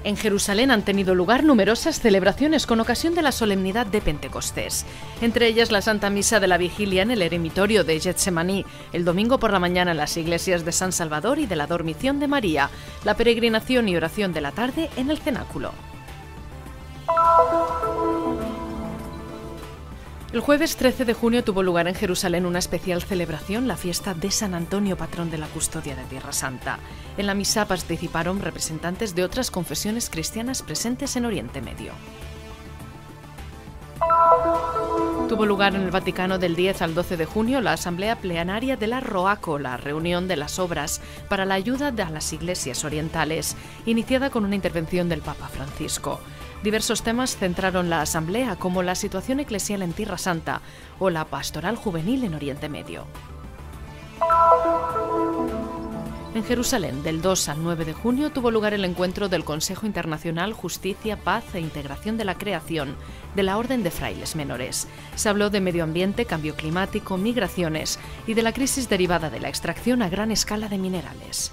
En Jerusalén han tenido lugar numerosas celebraciones con ocasión de la solemnidad de Pentecostés, entre ellas la Santa Misa de la Vigilia en el eremitorio de Getsemaní, el domingo por la mañana en las iglesias de San Salvador y de la Dormición de María, la peregrinación y oración de la tarde en el cenáculo. El jueves 13 de junio tuvo lugar en Jerusalén una especial celebración, la fiesta de San Antonio, patrón de la custodia de Tierra Santa. En la misa participaron representantes de otras confesiones cristianas presentes en Oriente Medio. Tuvo lugar en el Vaticano del 10 al 12 de junio la Asamblea Plenaria de la ROACO, la reunión de las obras para la ayuda a las iglesias orientales, iniciada con una intervención del Papa Francisco. Diversos temas centraron la asamblea, como la situación eclesial en Tierra Santa o la pastoral juvenil en Oriente Medio. En Jerusalén, del 2 al 9 de junio, tuvo lugar el encuentro del Consejo Internacional Justicia, Paz e Integración de la Creación de la Orden de Frailes Menores. Se habló de medio ambiente, cambio climático, migraciones y de la crisis derivada de la extracción a gran escala de minerales.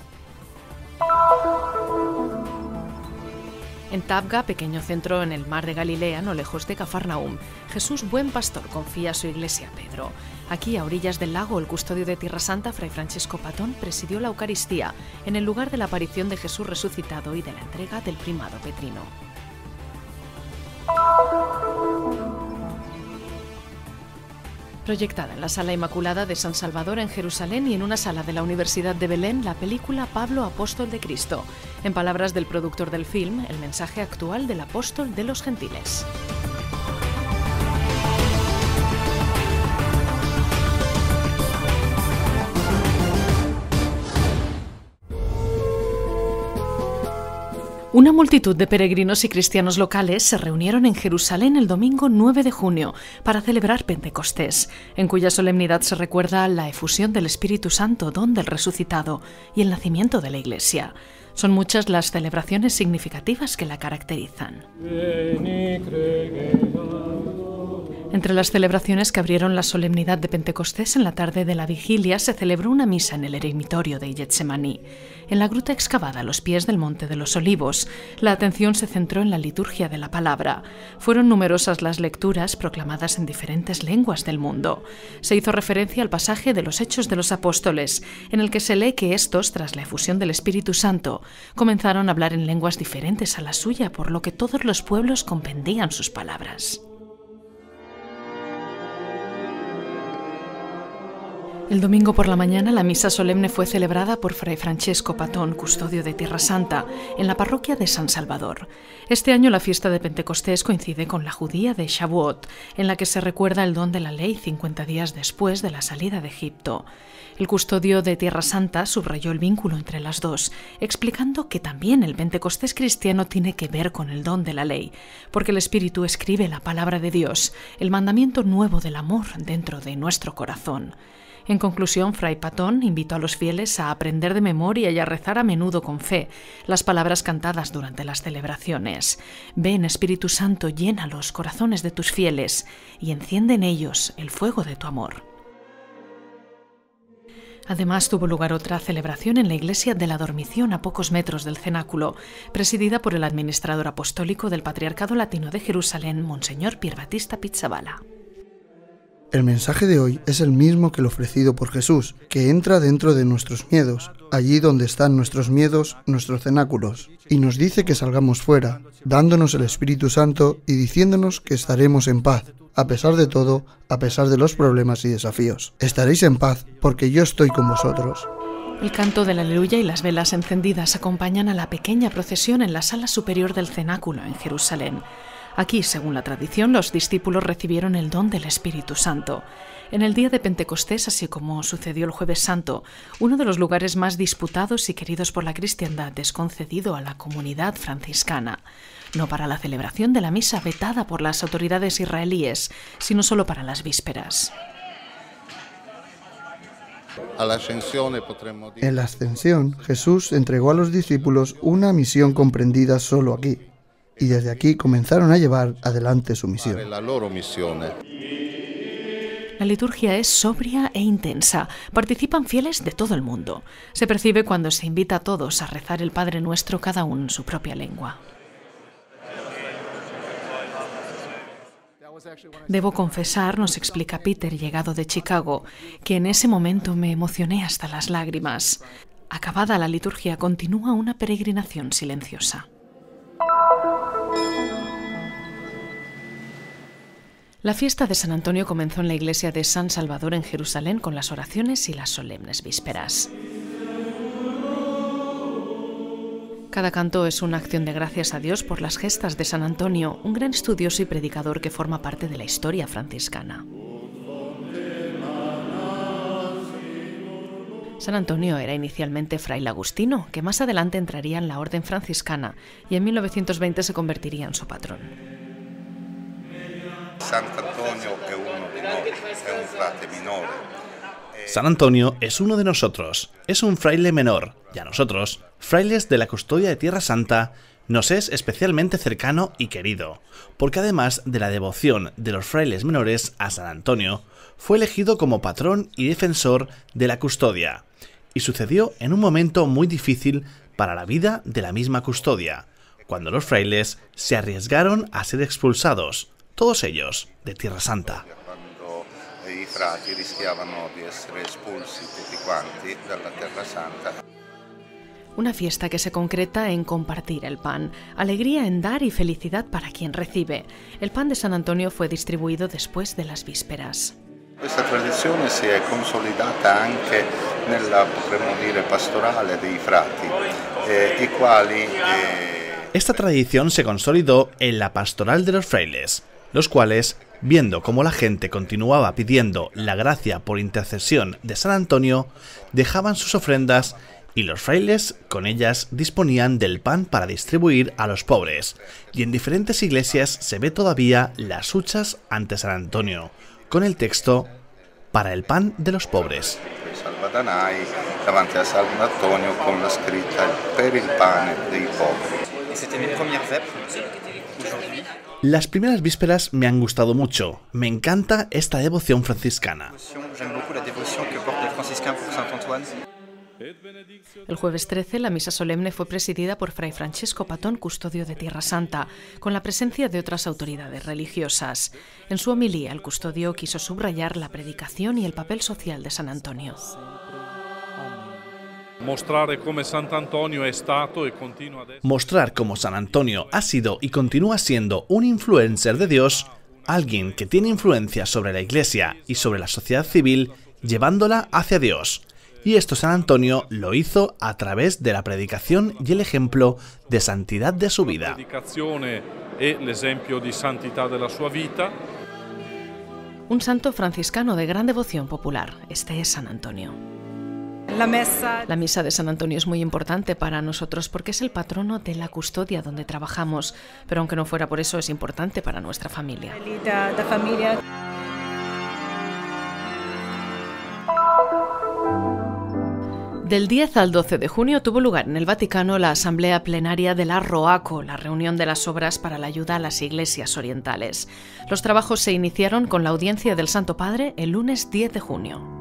En Tabga, pequeño centro en el mar de Galilea, no lejos de Cafarnaúm, Jesús Buen Pastor confía su iglesia a Pedro. Aquí, a orillas del lago, el custodio de Tierra Santa, Fray Francesco Patón, presidió la Eucaristía en el lugar de la aparición de Jesús resucitado y de la entrega del primado petrino. Proyectada en la Sala Inmaculada de San Salvador en Jerusalén y en una sala de la Universidad de Belén, la película Pablo, apóstol de Cristo. En palabras del productor del film, el mensaje actual del apóstol de los gentiles. Una multitud de peregrinos y cristianos locales se reunieron en Jerusalén el domingo 9 de junio para celebrar Pentecostés, en cuya solemnidad se recuerda la efusión del Espíritu Santo, don del resucitado, y el nacimiento de la Iglesia. Son muchas las celebraciones significativas que la caracterizan. Entre las celebraciones que abrieron la solemnidad de Pentecostés, en la tarde de la vigilia se celebró una misa en el eremitorio de Getsemaní. En la gruta excavada a los pies del Monte de los Olivos, la atención se centró en la liturgia de la palabra. Fueron numerosas las lecturas proclamadas en diferentes lenguas del mundo. Se hizo referencia al pasaje de los Hechos de los Apóstoles, en el que se lee que estos, tras la efusión del Espíritu Santo, comenzaron a hablar en lenguas diferentes a la suya, por lo que todos los pueblos comprendían sus palabras. El domingo por la mañana la misa solemne fue celebrada por Fray Francesco Patón, custodio de Tierra Santa, en la parroquia de San Salvador. Este año la fiesta de Pentecostés coincide con la judía de Shavuot, en la que se recuerda el don de la ley 50 días después de la salida de Egipto. El custodio de Tierra Santa subrayó el vínculo entre las dos, explicando que también el Pentecostés cristiano tiene que ver con el don de la ley, porque el Espíritu escribe la palabra de Dios, el mandamiento nuevo del amor dentro de nuestro corazón. En conclusión, Fray Patón invitó a los fieles a aprender de memoria y a rezar a menudo con fe las palabras cantadas durante las celebraciones. Ven, Espíritu Santo, llena los corazones de tus fieles y enciende en ellos el fuego de tu amor. Además, tuvo lugar otra celebración en la iglesia de la Dormición, a pocos metros del cenáculo, presidida por el administrador apostólico del Patriarcado Latino de Jerusalén, Monseñor Pierbattista Pizzaballa. El mensaje de hoy es el mismo que el ofrecido por Jesús, que entra dentro de nuestros miedos, allí donde están nuestros miedos, nuestros cenáculos, y nos dice que salgamos fuera, dándonos el Espíritu Santo y diciéndonos que estaremos en paz, a pesar de todo, a pesar de los problemas y desafíos. Estaréis en paz porque yo estoy con vosotros. El canto del Aleluya y las velas encendidas acompañan a la pequeña procesión en la sala superior del cenáculo en Jerusalén. Aquí, según la tradición, los discípulos recibieron el don del Espíritu Santo. En el día de Pentecostés, así como sucedió el Jueves Santo, uno de los lugares más disputados y queridos por la cristiandad es concedido a la comunidad franciscana. No para la celebración de la misa vetada por las autoridades israelíes, sino solo para las vísperas. En la ascensión, Jesús entregó a los discípulos una misión comprendida solo aquí. Y desde aquí comenzaron a llevar adelante su misión. La liturgia es sobria e intensa. Participan fieles de todo el mundo. Se percibe cuando se invita a todos a rezar el Padre Nuestro, cada uno en su propia lengua. Debo confesar, nos explica Peter, llegado de Chicago, que en ese momento me emocioné hasta las lágrimas. Acabada la liturgia, continúa una peregrinación silenciosa. La fiesta de San Antonio comenzó en la iglesia de San Salvador en Jerusalén con las oraciones y las solemnes vísperas. Cada canto es una acción de gracias a Dios por las gestas de San Antonio, un gran estudioso y predicador que forma parte de la historia franciscana. San Antonio era inicialmente fraile agustino, que más adelante entraría en la orden franciscana y en 1920 se convertiría en su patrón. San Antonio es uno de nosotros, es un fraile menor, y a nosotros, frailes de la custodia de Tierra Santa, nos es especialmente cercano y querido, porque además de la devoción de los frailes menores a San Antonio, fue elegido como patrón y defensor de la custodia, y sucedió en un momento muy difícil para la vida de la misma custodia, cuando los frailes se arriesgaron a ser expulsados, todos ellos, de Tierra Santa. Una fiesta que se concreta en compartir el pan, alegría en dar y felicidad para quien recibe. El pan de San Antonio fue distribuido después de las vísperas. Questa tradizione si è consolidata anche nella, potremmo dire, pastorale dei frati, i quali... Esta tradición se consolidó en la pastoral de los frailes, los cuales, viendo cómo la gente continuaba pidiendo la gracia por intercesión de San Antonio, dejaban sus ofrendas y los frailes con ellas disponían del pan para distribuir a los pobres, y en diferentes iglesias se ve todavía las huchas ante San Antonio, con el texto «Para el pan de los pobres». Davanti a San Antonio con la scritta «Per il pane dei poveri». Las primeras vísperas me han gustado mucho. Me encanta esta devoción franciscana. El jueves 13, la misa solemne fue presidida por Fray Francesco Patón, custodio de Tierra Santa, con la presencia de otras autoridades religiosas. En su homilía, el custodio quiso subrayar la predicación y el papel social de San Antonio. Mostrar cómo San Antonio ha sido y continúa siendo un influencer de Dios, alguien que tiene influencia sobre la Iglesia y sobre la sociedad civil, llevándola hacia Dios. Y esto San Antonio lo hizo a través de la predicación y el ejemplo de santidad de su vida. Un santo franciscano de gran devoción popular, este es San Antonio. La misa de San Antonio es muy importante para nosotros porque es el patrono de la custodia donde trabajamos, pero aunque no fuera por eso es importante para nuestra familia. Del 10 al 12 de junio tuvo lugar en el Vaticano la Asamblea Plenaria de la ROACO, la reunión de las obras para la ayuda a las iglesias orientales. Los trabajos se iniciaron con la audiencia del Santo Padre el lunes 10 de junio.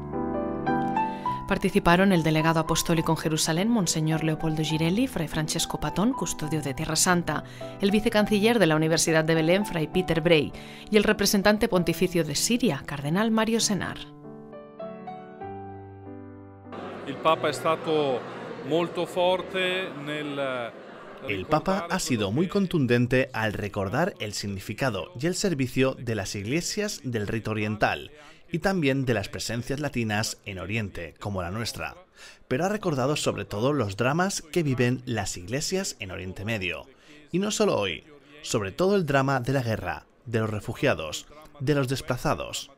Participaron el delegado apostólico en Jerusalén, Monseñor Leopoldo Girelli, Fray Francesco Patón, custodio de Tierra Santa, el vicecanciller de la Universidad de Belén, Fray Peter Bray, y el representante pontificio de Siria, Cardenal Mario Senar. El Papa ha sido muy contundente al recordar el significado y el servicio de las iglesias del rito oriental y también de las presencias latinas en Oriente, como la nuestra, pero ha recordado sobre todo los dramas que viven las iglesias en Oriente Medio, y no solo hoy, sobre todo el drama de la guerra, de los refugiados, de los desplazados.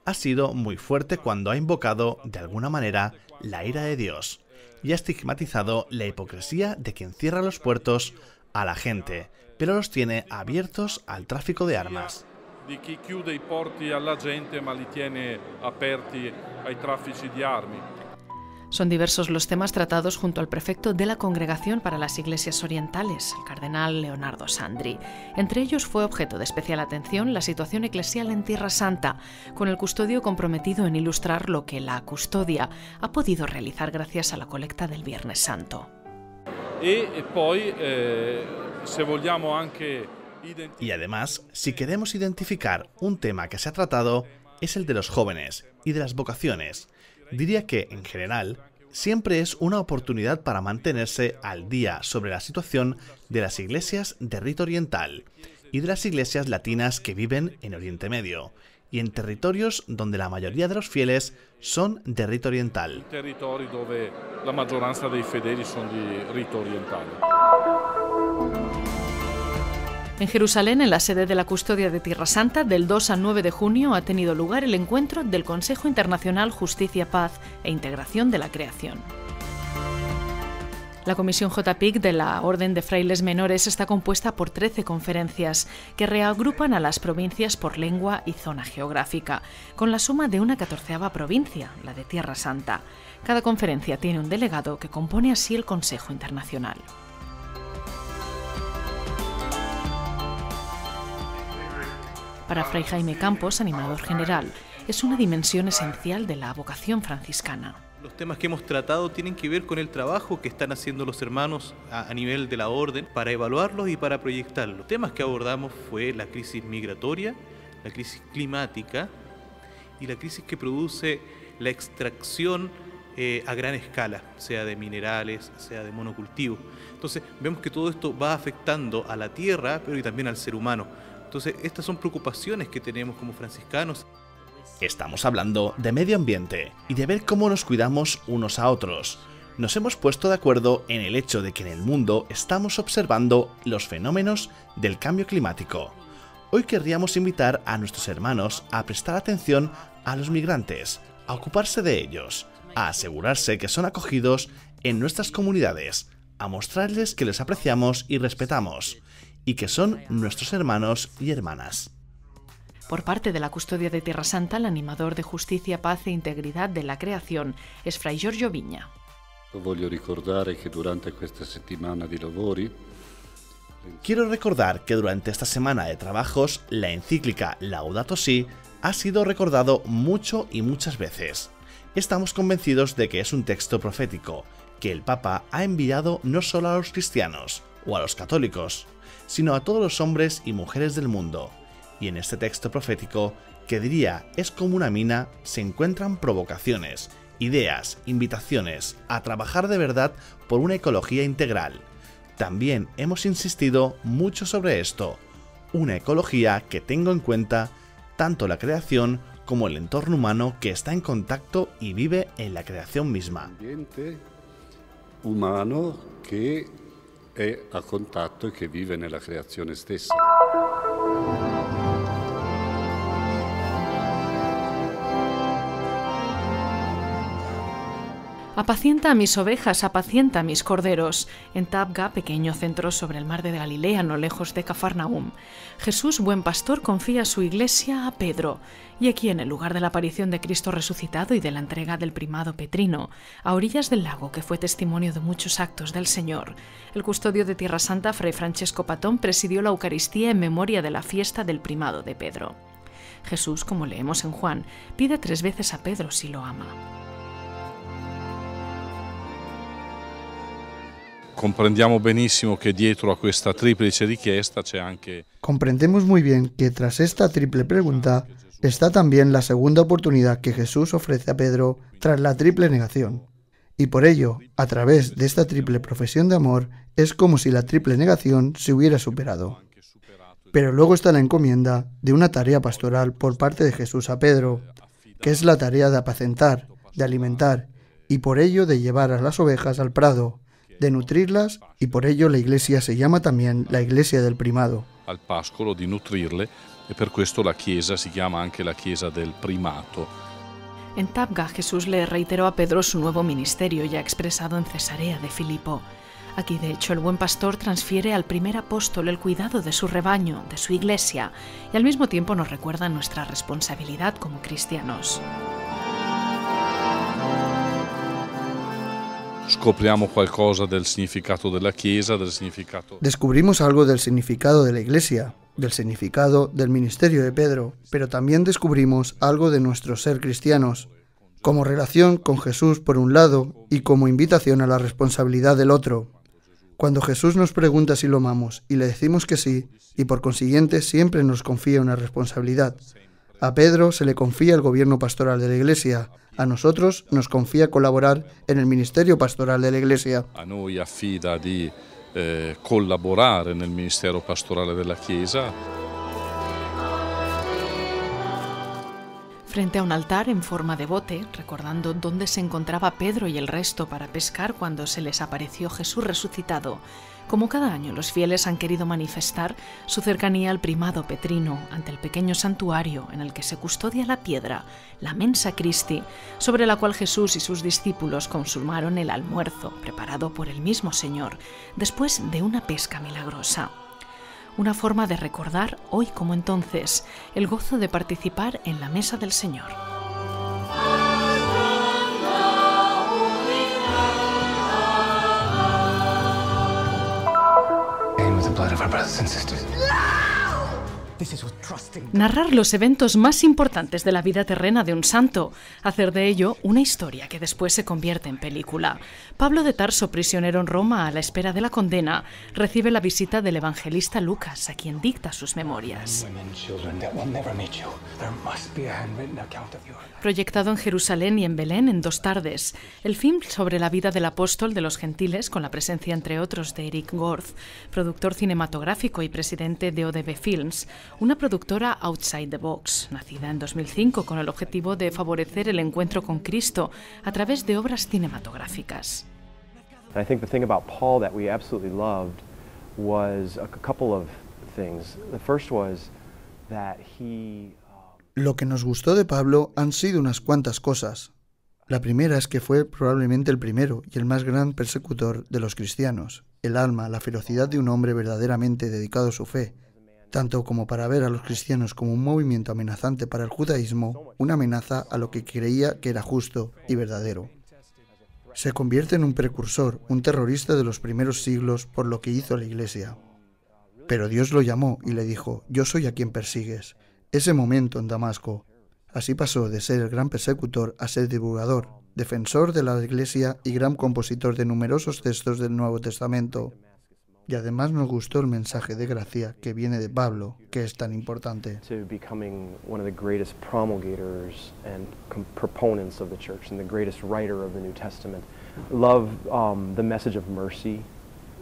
Ha sido muy fuerte cuando ha invocado, de alguna manera, la ira de Dios, y ha estigmatizado la hipocresía de quien cierra los puertos a la gente, pero los tiene abiertos al tráfico de armas. Di chi chiude i porti alla gente ma li tiene aperti ai traffici di armi. Son diversos los temas tratados junto al prefecto de la Congregación para las Iglesias Orientales, el cardenal Leonardo Sandri. Entre ellos fue objeto de especial atención la situación eclesial en Tierra Santa, con el custodio comprometido en ilustrar lo que la custodia ha podido realizar gracias a la colecta del Viernes Santo. E poi, se vogliamo anche Y además, si queremos identificar un tema que se ha tratado, es el de los jóvenes y de las vocaciones. Diría que, en general, siempre es una oportunidad para mantenerse al día sobre la situación de las iglesias de rito oriental y de las iglesias latinas que viven en Oriente Medio y en territorios donde la mayoría de los fieles son de rito oriental. Territori dove la maggioranza dei fedeli sono di rito orientale. En Jerusalén, en la sede de la Custodia de Tierra Santa, del 2 al 9 de junio ha tenido lugar el encuentro del Consejo Internacional Justicia, Paz e Integración de la Creación. La Comisión JPIC de la Orden de Frailes Menores está compuesta por 13 conferencias que reagrupan a las provincias por lengua y zona geográfica, con la suma de una 14ª provincia, la de Tierra Santa. Cada conferencia tiene un delegado que compone así el Consejo Internacional. Para Fray Jaime Campos, animador general, es una dimensión esencial de la vocación franciscana. Los temas que hemos tratado tienen que ver con el trabajo que están haciendo los hermanos a nivel de la orden para evaluarlos y para proyectarlos. Los temas que abordamos fue la crisis migratoria, la crisis climática y la crisis que produce la extracción a gran escala, sea de minerales, sea de monocultivo. Entonces vemos que todo esto va afectando a la tierra, pero y también al ser humano. Entonces estas son preocupaciones que tenemos como franciscanos. Estamos hablando de medio ambiente y de ver cómo nos cuidamos unos a otros. Nos hemos puesto de acuerdo en el hecho de que en el mundo estamos observando los fenómenos del cambio climático. Hoy querríamos invitar a nuestros hermanos a prestar atención a los migrantes, a ocuparse de ellos, a asegurarse que son acogidos en nuestras comunidades, a mostrarles que les apreciamos y respetamos, y que son nuestros hermanos y hermanas. Por parte de la Custodia de Tierra Santa, el animador de Justicia, Paz e Integridad de la Creación es Fray Giorgio Vigna. Quiero recordar que durante esta semana de trabajos, la encíclica Laudato Si ha sido recordado mucho y muchas veces. Estamos convencidos de que es un texto profético, que el Papa ha enviado no solo a los cristianos o a los católicos, sino a todos los hombres y mujeres del mundo. Y en este texto profético, que diría es como una mina, se encuentran provocaciones, ideas, invitaciones a trabajar de verdad por una ecología integral. También hemos insistido mucho sobre esto, una ecología que tenga en cuenta tanto la creación como el entorno humano que está en contacto y vive en la creación misma. Ambiente humano che è a contatto e che vive nella creazione stessa. Apacienta a mis ovejas, apacienta a mis corderos. En Tabga, pequeño centro sobre el mar de Galilea, no lejos de Cafarnaúm, Jesús, buen pastor, confía su iglesia a Pedro. Y aquí, en el lugar de la aparición de Cristo resucitado y de la entrega del primado petrino, a orillas del lago que fue testimonio de muchos actos del Señor, el custodio de Tierra Santa, Fray Francesco Patón, presidió la Eucaristía en memoria de la fiesta del primado de Pedro. Jesús, como leemos en Juan, pide 3 veces a Pedro si lo ama. Comprendiamo benissimo che dietro a questa triplice richiesta c'è anche... Comprendemos muy bien que tras esta triple pregunta está también la segunda oportunidad que Jesús ofrece a Pedro tras la triple negación. Y por ello, a través de esta triple profesión de amor, es como si la triple negación se hubiera superado. Pero luego está la encomienda de una tarea pastoral por parte de Jesús a Pedro, que es la tarea de apacentar, de alimentar, y por ello de llevar a las ovejas al prado, de nutrirlas, y por ello la iglesia se llama también la iglesia del primado. Al pascolo, di nutrirle, e per questo la chiesa si chiama anche la chiesa del primato. En Tabga, Jesús le reiteró a Pedro su nuevo ministerio ya expresado en Cesarea de Filipo. Aquí, de hecho, el buen pastor transfiere al primer apóstol el cuidado de su rebaño, de su iglesia, y al mismo tiempo nos recuerda nuestra responsabilidad como cristianos. Scopriamo qualcosa del significato della Chiesa, del significato... Descubrimos algo del significado de la Iglesia, del significado del ministerio de Pedro, pero también descubrimos algo de nuestro ser cristianos, como relación con Jesús por un lado y como invitación a la responsabilidad del otro. Cuando Jesús nos pregunta si lo amamos y le decimos que sí, y por consiguiente siempre nos confía una responsabilidad. A Pedro se le confía el gobierno pastoral de la Iglesia, a nosotros nos confía colaborar en el ministerio pastoral de la Iglesia. A noi affida di collaborare nel ministero pastorale della Chiesa. Frente a un altar en forma de bote, recordando dónde se encontraba Pedro y el resto para pescar cuando se les apareció Jesús resucitado, como cada año los fieles han querido manifestar su cercanía al primado petrino ante el pequeño santuario en el que se custodia la piedra, la Mensa Christi, sobre la cual Jesús y sus discípulos consumaron el almuerzo preparado por el mismo Señor, después de una pesca milagrosa. Una forma de recordar, hoy como entonces, el gozo de participar en la mesa del Señor. Narrar los eventos más importantes de la vida terrena de un santo, hacer de ello una historia que después se convierte en película. Pablo de Tarso, prisionero en Roma a la espera de la condena, recibe la visita del evangelista Lucas, a quien dicta sus memorias. Proyectado en Jerusalén y en Belén en 2 tardes, el film sobre la vida del apóstol de los gentiles, con la presencia entre otros de Eric Gorth, productor cinematográfico y presidente de ODB Films, una productora outside the box, nacida en 2005 con el objetivo de favorecer el encuentro con Cristo a través de obras cinematográficas. I think the thing about Paul that we absolutely loved was a couple of things. The first was that he Lo que nos gustó de Pablo han sido unas cuantas cosas. La primera es que fue probablemente el primero y el más gran persecutor de los cristianos. El alma, la ferocidad de un hombre verdaderamente dedicado a su fe, tanto como para ver a los cristianos como un movimiento amenazante para el judaísmo, una amenaza a lo que creía que era justo y verdadero. Se convierte en un precursor, un terrorista de los primeros siglos por lo que hizo la Iglesia. Pero Dios lo llamó y le dijo: yo soy a quien persigues. Ese momento en Damasco. Así pasó de ser el gran persecutor a ser divulgador, defensor de la Iglesia y gran compositor de numerosos textos del Nuevo Testamento. Y además nos gustó el mensaje de gracia que viene de Pablo, que es tan importante. to becoming one of the greatest promulgators and proponents of the church and the greatest writer of the New Testament. Love the message of mercy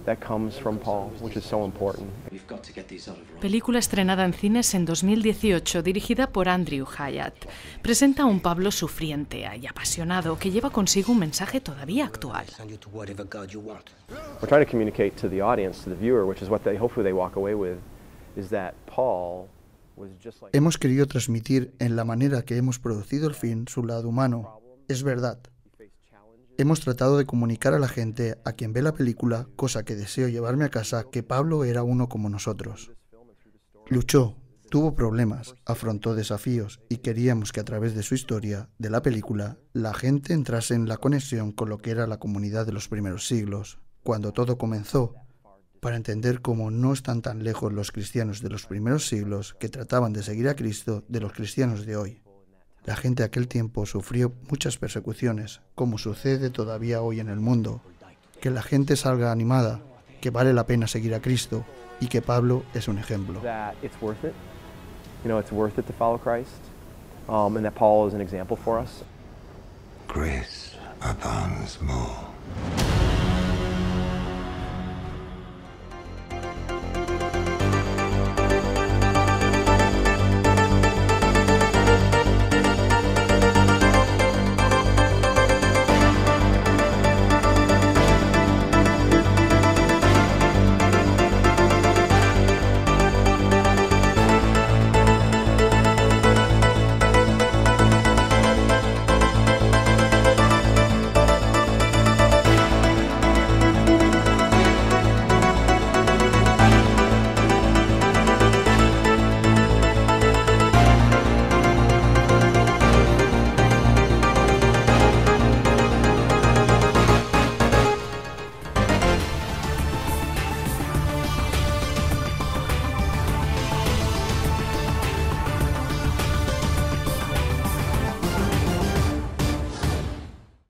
that comes from Paul, which is so important. Película estrenada en cines en 2018, dirigida por Andrew Hyatt. Presenta a un Pablo sufriente y apasionado que lleva consigo un mensaje todavía actual. We're trying to communicate to the audience, to the viewer, which is what hopefully they walk away with, is that Paul was just like... Hemos querido transmitir en la manera que hemos producido el film su lado humano. Es verdad. Hemos tratado de comunicar a la gente, a quien ve la película, cosa que deseo llevarme a casa, que Pablo era uno como nosotros. Luchó, tuvo problemas, afrontó desafíos y queríamos que a través de su historia, de la película, la gente entrase en la conexión con lo que era la comunidad de los primeros siglos, cuando todo comenzó, para entender cómo no están tan lejos los cristianos de los primeros siglos que trataban de seguir a Cristo de los cristianos de hoy. La gente de aquel tiempo sufrió muchas persecuciones, como sucede todavía hoy en el mundo. Que la gente salga animada, que vale la pena seguir a Cristo y que Pablo es un ejemplo. That it's worth it. You know, it's worth it to follow Christ, and that Paul is an example for us. Grace abounds more.